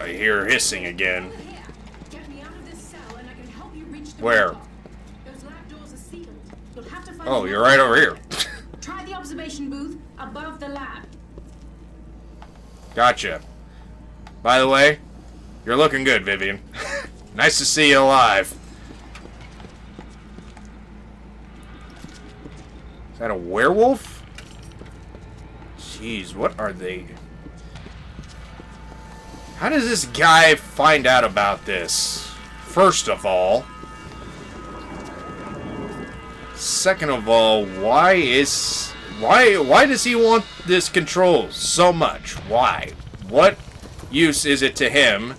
I hear hissing again. Where? Oh, you're right over here. Try the observation booth above the lab. Gotcha. By the way, you're looking good, Vivian. Nice to see you alive. Is that a werewolf? Jeez, what are they? How does this guy find out about this? First of all. Second of all, why does he want this control so much? Why? What use is it to him?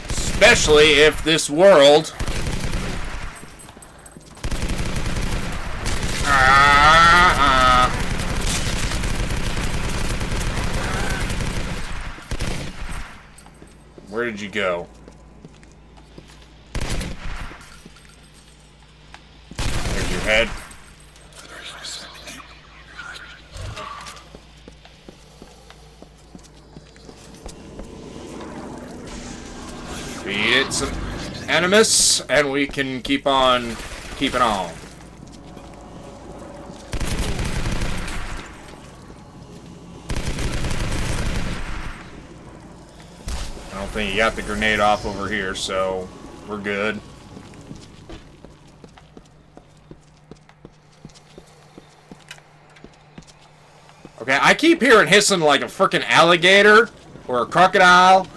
Especially if this world Where did you go? There's your head. Feed it some animus, and we can keep on keeping on. I don't think you got the grenade off over here, so we're good. Okay, I keep hearing hissing like a freaking alligator or a crocodile.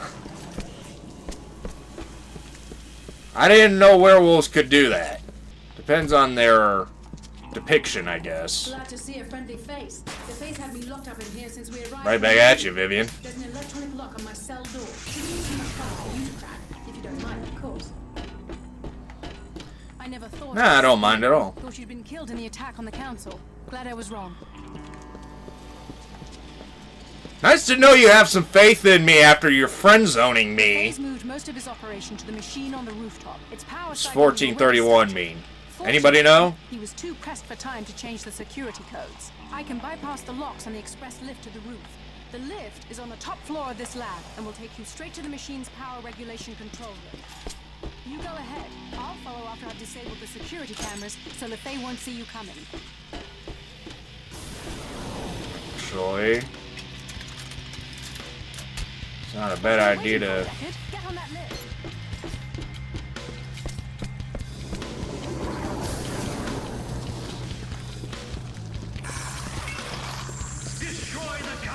I didn't know werewolves could do that. Depends on their depiction, I guess. Glad to see a friendly face. The face had me locked up in here since we arrived. Right back at you, Vivian. There's an electronic lock on my cell door. Shouldn't be too much trouble for you to crack, if you don't mind, of course. I never thought. Nah, I don't mind at all. Thought you'd been killed in the attack on the council. Glad I was wrong. Nice to know you have some faith in me after your friend zoning me. He's moved most of his operation to the machine on the rooftop. Its power. What's 1431 mean? Anybody know? He was too pressed for time to change the security codes. I can bypass the locks on the express lift to the roof. The lift is on the top floor of this lab and will take you straight to the machine's power regulation control room. You go ahead. I'll follow after I've disabled the security cameras so that they won't see you coming. Actually, it's not a bad idea to... Get on that lift.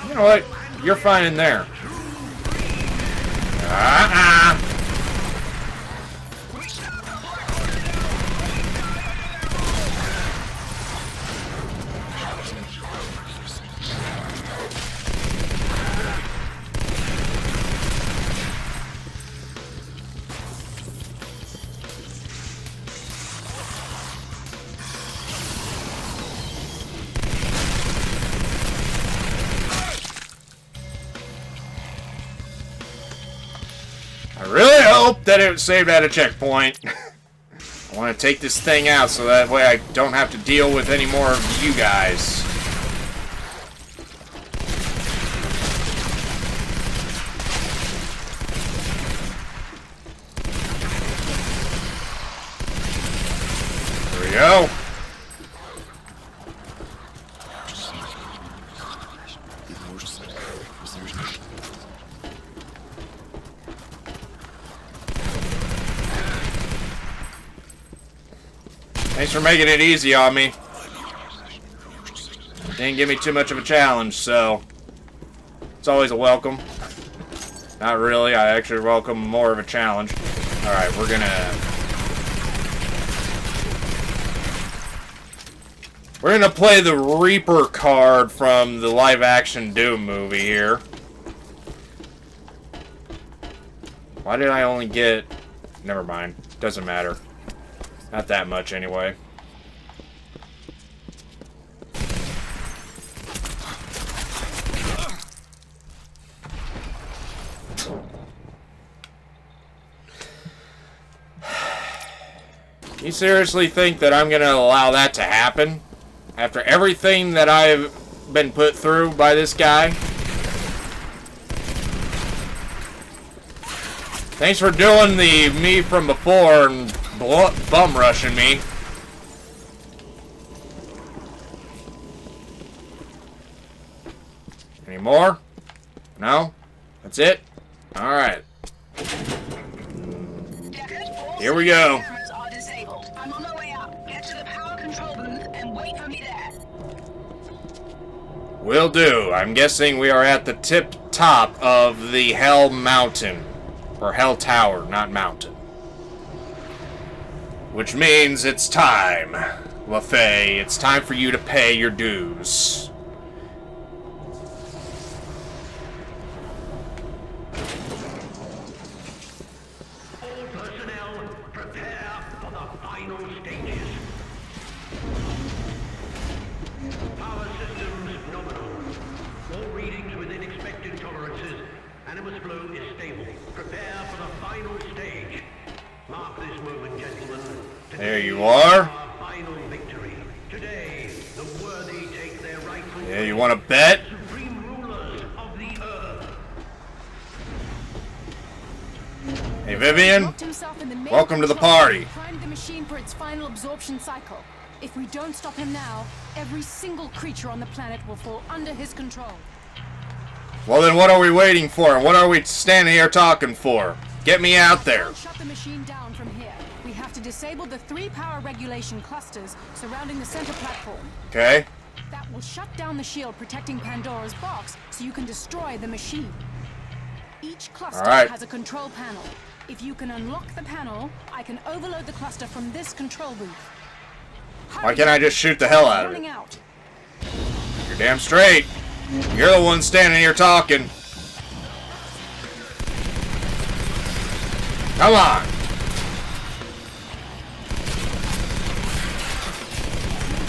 You know what? You're fine in there. I really hope that it saved at a checkpoint. I want to take this thing out so that way I don't have to deal with any more of you guys. There we go. Thanks for making it easy on me. Didn't give me too much of a challenge, so it's always a welcome. Not really, I actually welcome more of a challenge. Alright, we're gonna play the Reaper card from the live-action Doom movie here. Why did I only get... Never mind. Doesn't matter. Not that much, anyway. You seriously think that I'm gonna allow that to happen? After everything that I've been put through by this guy? Thanks for doing the me from before and bum rushing me. Any more? No? That's it? Alright. Here we go. I'm on my way up. Get to the power control booth and wait for me there. Will do. I'm guessing we are at the tip top of the Hell Mountain. Or Hell Tower, not mountain. Which means it's time, LaFay. It's time for you to pay your dues. All personnel, prepare for the final stages. Power systems nominal. All readings within expected tolerances. Animus flow is stable. Prepare for the final stage. Mark this moment, gentlemen. There you are. Our final victory. Today, the worthy take their rightful Yeah, you want to bet? supreme rulers of the earth. Hey, Vivian. Locked himself in the main Welcome to the control party. room, primed the machine for its final absorption cycle. If we don't stop him now, every single creature on the planet will fall under his control. Well, then what are we waiting for? What are we standing here talking for? Get me out there. Can't shut the machine down from here. We have to disable the 3 power regulation clusters surrounding the center platform. Okay. That will shut down the shield protecting Pandora's box so you can destroy the machine. Each cluster All right. has a control panel. If you can unlock the panel, I can overload the cluster from this control booth. Why can't I just shoot the hell out of Running it? out. You're damn straight. You're the one standing here talking. Come on.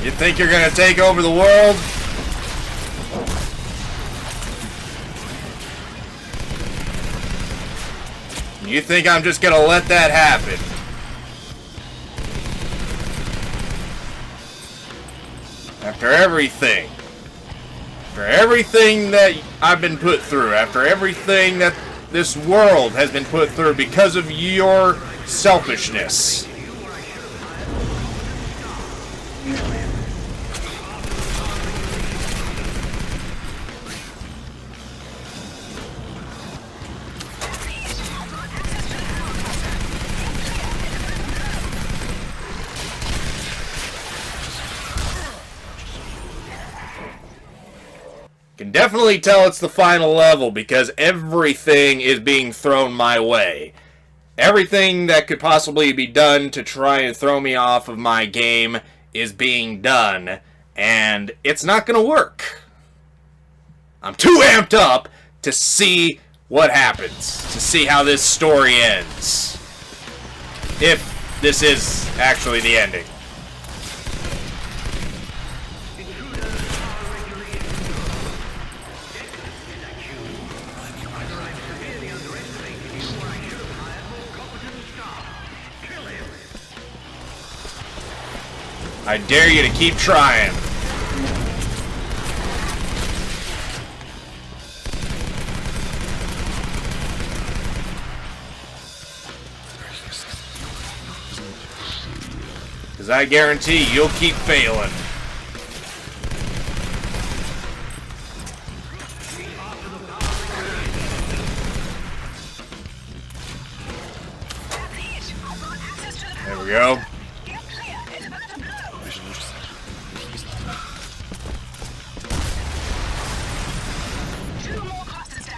You think you're gonna take over the world? You think I'm just gonna let that happen? After everything that I've been put through, after everything that this world has been put through because of your selfishness. Can definitely tell it's the final level because everything is being thrown my way. Everything that could possibly be done to try and throw me off of my game is being done, and it's not going to work. I'm too amped up to see what happens, to see how this story ends. If this is actually the ending. I dare you to keep trying. Because I guarantee you'll keep failing. There we go.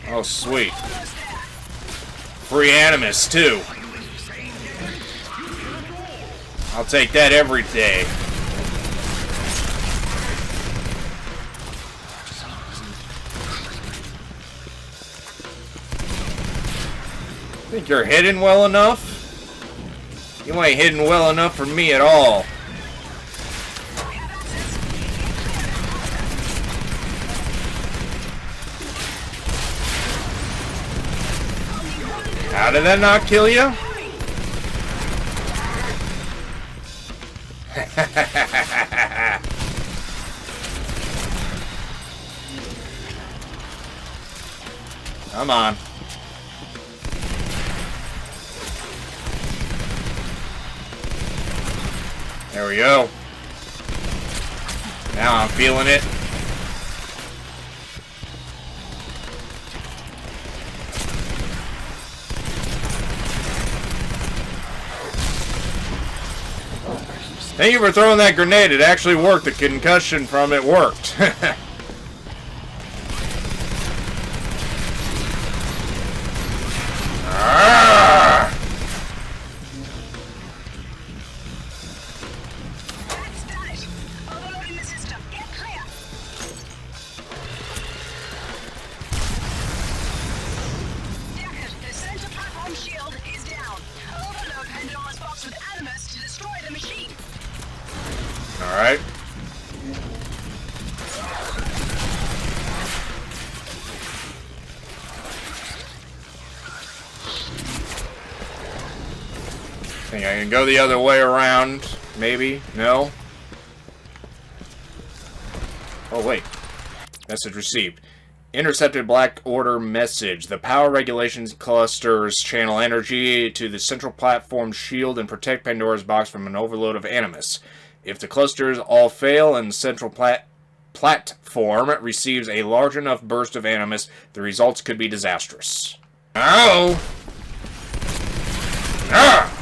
Oh, sweet. Free Animus, too. I'll take that every day. Think you're hidden well enough? You ain't hidden well enough for me at all. How did that not kill you? Come on. There we go. Now I'm feeling it. Thank you for throwing that grenade. It actually worked. The concussion from it worked. That's done it. Overloading the system. Get clear. Deckard, the center platform shield is down. Overload Pandora's box with animus to destroy the machine. Alright. Think I can go the other way around, maybe? No? Oh, wait. Message received. Intercepted Black Order message. The power regulations clusters channel energy to the central platform shield and protect Pandora's box from an overload of animus. If the clusters all fail and the central platform receives a large enough burst of animus, the results could be disastrous. Oh! Ah!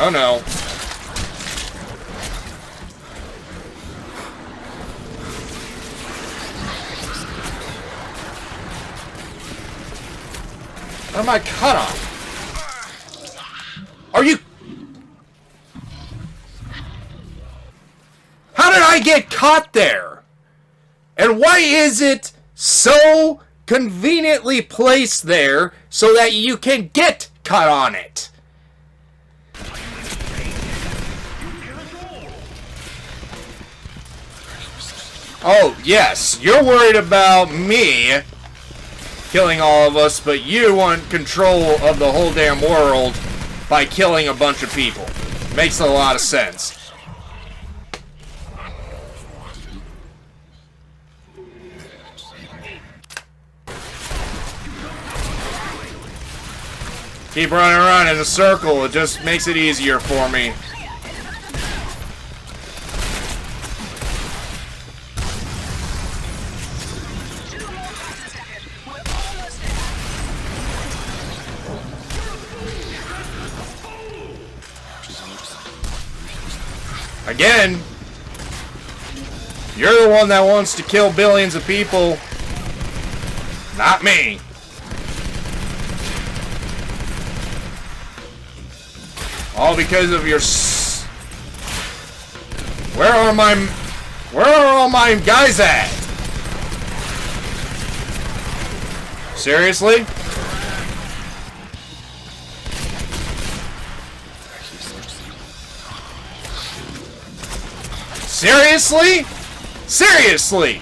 Oh no. What am I cut off? Are you... How did I get caught there? And why is it so conveniently placed there so that you can get caught on it? Oh, yes, you're worried about me killing all of us, but you want control of the whole damn world by killing a bunch of people. Makes a lot of sense. Keep running around in a circle, it just makes it easier for me. Again, you're the one that wants to kill billions of people, not me. All because of your Where are all my guys at? Seriously? Seriously? Seriously?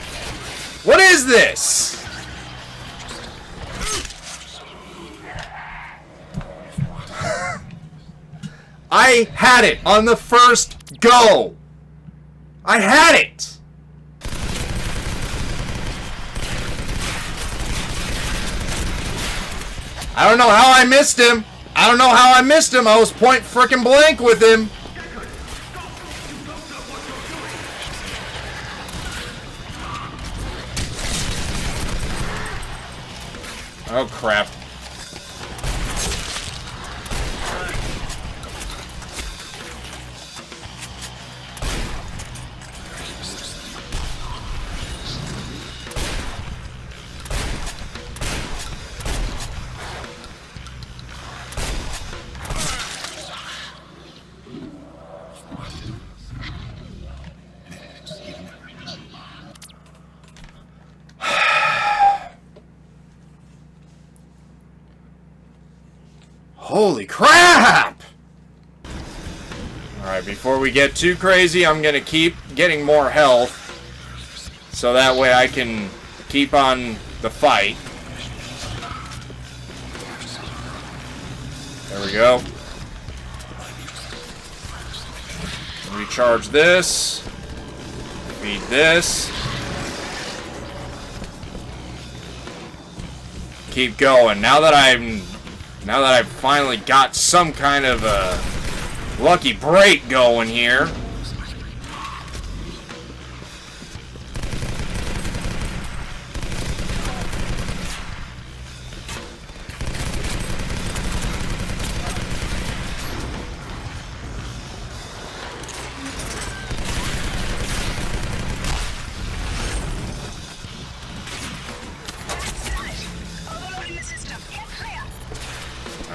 What is this? I had it on the first go. I had it. I don't know how I missed him. I don't know how I missed him. I was point frickin' blank with him. Oh, crap. Holy crap! Alright, before we get too crazy, I'm gonna keep getting more health. So that way I can keep on the fight. There we go. Recharge this. Feed this. Keep going. Now that I've finally got some kind of a lucky break going here.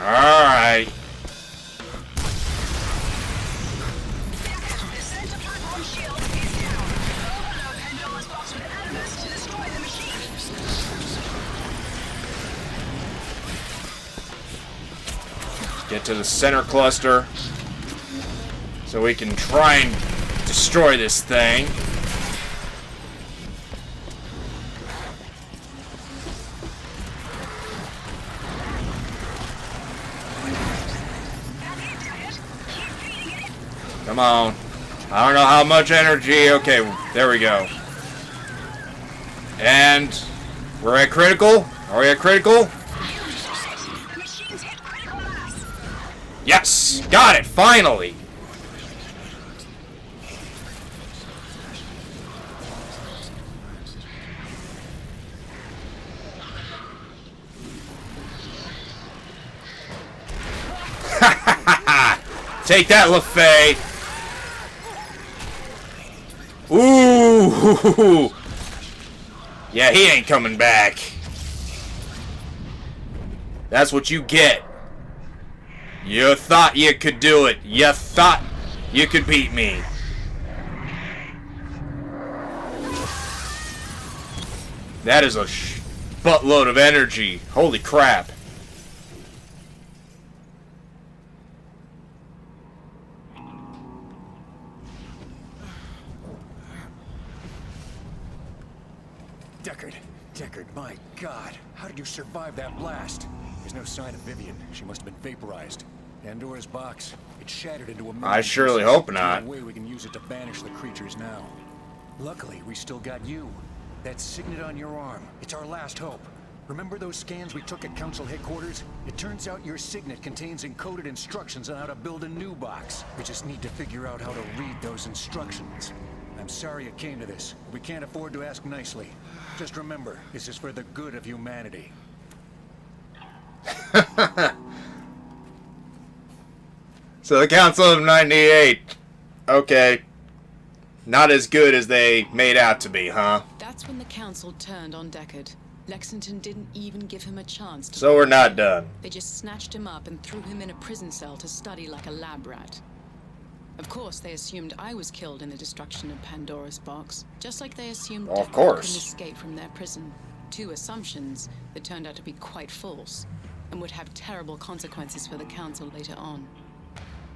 Alright. The center platform shield is down. Overload Pandora's box with animus to destroy the machine. Get to the center cluster so we can try and destroy this thing. Come on. I don't know how much energy. Okay, there we go. And we're at critical? Are we at critical? The machine's hit critical mass. Yes! Got it, finally! Take that, LaFay! Ooh! Yeah, he ain't coming back. That's what you get. You thought you could do it. You thought you could beat me. That is a buttload of energy. Holy crap. Deckard, my God. How did you survive that blast? There's no sign of Vivian. She must have been vaporized. Pandora's box. It shattered into a million I surely pieces. hope not. There's no way we can use it to banish the creatures now. Luckily, we still got you. That signet on your arm. It's our last hope. Remember those scans we took at Council headquarters? It turns out your signet contains encoded instructions on how to build a new box. We just need to figure out how to read those instructions. I'm sorry it came to this. We can't afford to ask nicely. Just remember, this is for the good of humanity. So the Council of 98. Okay. Not as good as they made out to be, huh? That's when the council turned on Deckard. Lexington didn't even give him a chance to... So we're not done. They just snatched him up and threw him in a prison cell to study like a lab rat. Of course, they assumed I was killed in the destruction of Pandora's box, just like they assumed Of Deckard course. couldn't escape from their prison. Two assumptions that turned out to be quite false, and would have terrible consequences for the Council later on.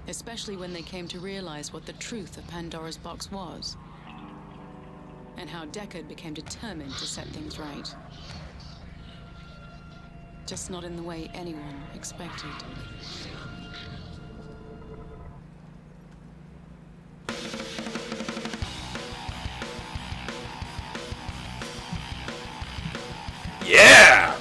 Especially when they came to realize what the truth of Pandora's box was, and how Deckard became determined to set things right. Just not in the way anyone expected. Yeah!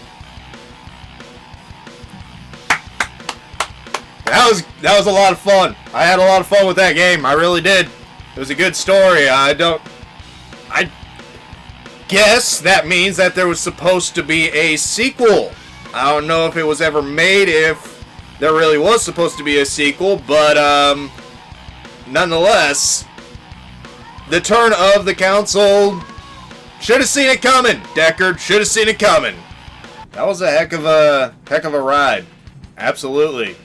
That was a lot of fun. I had a lot of fun with that game. I really did. It was a good story. I guess that means that there was supposed to be a sequel. I don't know if it was ever made, if there really was supposed to be a sequel, but nonetheless, the turn of the Council should have seen it coming. Deckard should have seen it coming. That was a heck of a ride. Absolutely.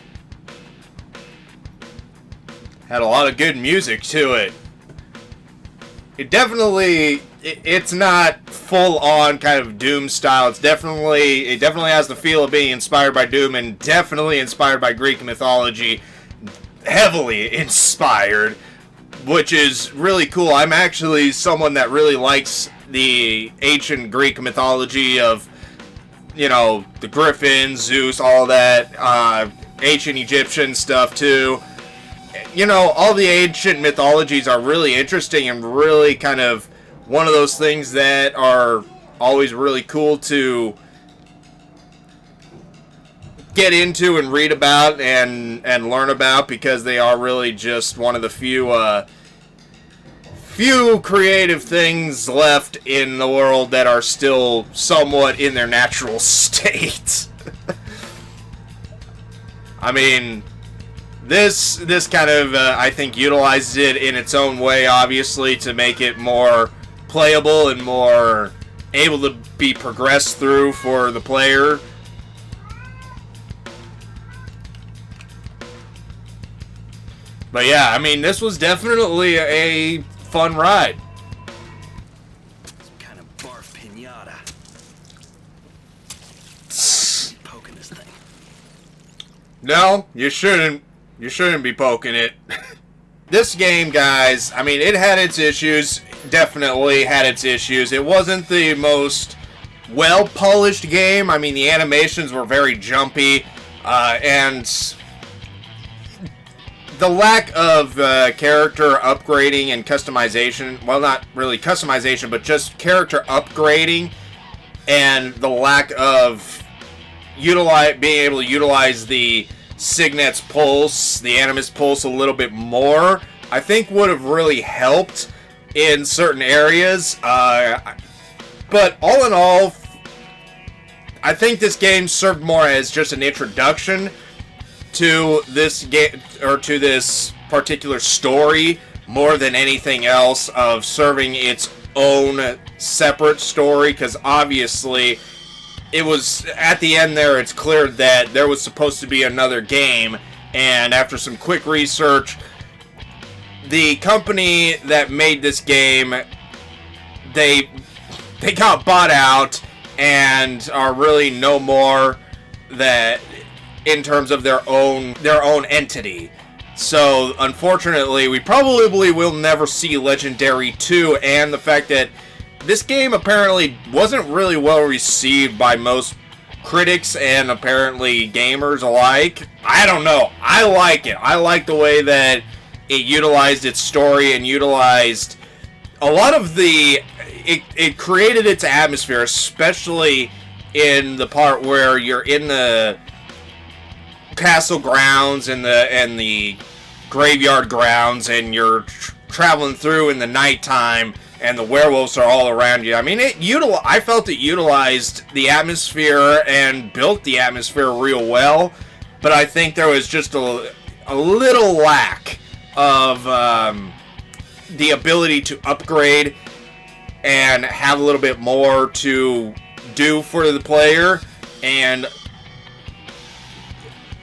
Had a lot of good music to it. It definitely, it's not full on kind of Doom style. It definitely has the feel of being inspired by Doom and definitely inspired by Greek mythology. Heavily inspired, which is really cool. I'm actually someone that really likes the ancient Greek mythology of, you know, the Griffin, Zeus, all that. ancient Egyptian stuff too. You know, all the ancient mythologies are really interesting and really kind of one of those things that are always really cool to get into and read about and learn about, because they are really just one of the few creative things left in the world that are still somewhat in their natural state. I mean, this kind of, I think, utilizes it in its own way, obviously, to make it more playable and more able to be progressed through for the player. But yeah, I mean, this was definitely a fun ride. Some kind of barf pinata. Poking this thing. No, you shouldn't. You shouldn't be poking it. This game, guys, I mean, it had its issues. Definitely had its issues. It wasn't the most well-polished game. I mean, the animations were very jumpy, and the lack of character upgrading and customization, well, not really customization, but just character upgrading, and the lack of being able to utilize the Signet's Pulse, the Animus Pulse a little bit more, I think would have really helped in certain areas. But all in all, I think this game served more as just an introduction to this game, or to this particular story, more than anything else, of serving its own separate story, because obviously it was, at the end there, it's clear that there was supposed to be another game, and after some quick research, the company that made this game, they got bought out and are really no more that in terms of their own entity. So unfortunately, we probably will never see Legendary 2, and the fact that this game apparently wasn't really well received by most critics and apparently gamers alike. I don't know. I like it. I like the way that it utilized its story and utilized a lot of the... It created its atmosphere, especially in the part where you're in the castle grounds and the graveyard grounds, and you're traveling through in the nighttime, and the werewolves are all around you. I mean, I felt it utilized the atmosphere and built the atmosphere real well, but I think there was just a little lack of the ability to upgrade and have a little bit more to do for the player, and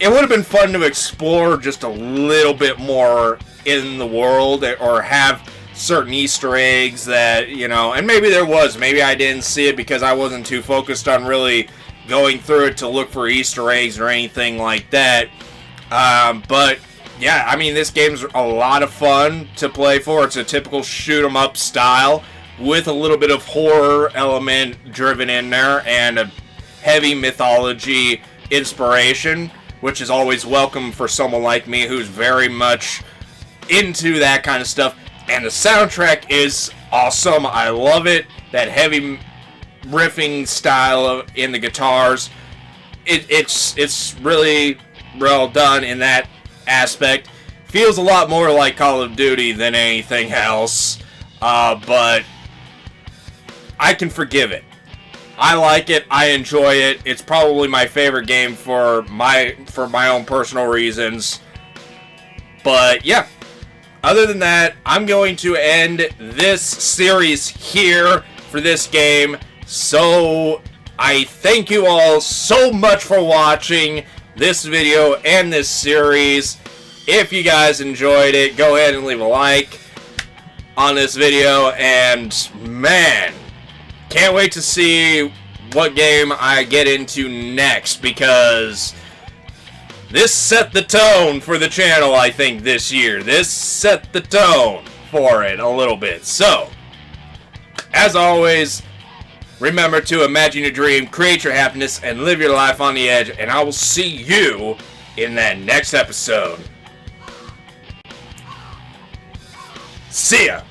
it would have been fun to explore just a little bit more in the world, or have certain Easter eggs that, you know, and maybe there was, maybe I didn't see it because I wasn't too focused on really going through it to look for Easter eggs or anything like that. But yeah, I mean, this game's a lot of fun to play for. It's a typical shoot 'em up style with a little bit of horror element driven in there and a heavy mythology inspiration, which is always welcome for someone like me who's very much into that kind of stuff. And the soundtrack is awesome. I love it. That heavy riffing style in the guitars. It's really well done in that aspect. Feels a lot more like Call of Duty than anything else. But I can forgive it. I like it. I enjoy it. It's probably my favorite game for my own personal reasons. But yeah. Other than that, I'm going to end this series here for this game. So I thank you all so much for watching this video and this series. If you guys enjoyed it, go ahead and leave a like on this video. And man, can't wait to see what game I get into next, because this set the tone for the channel, I think, this year. This set the tone for it a little bit. So, as always, remember to imagine your dream, create your happiness, and live your life on the edge. And I will see you in that next episode. See ya!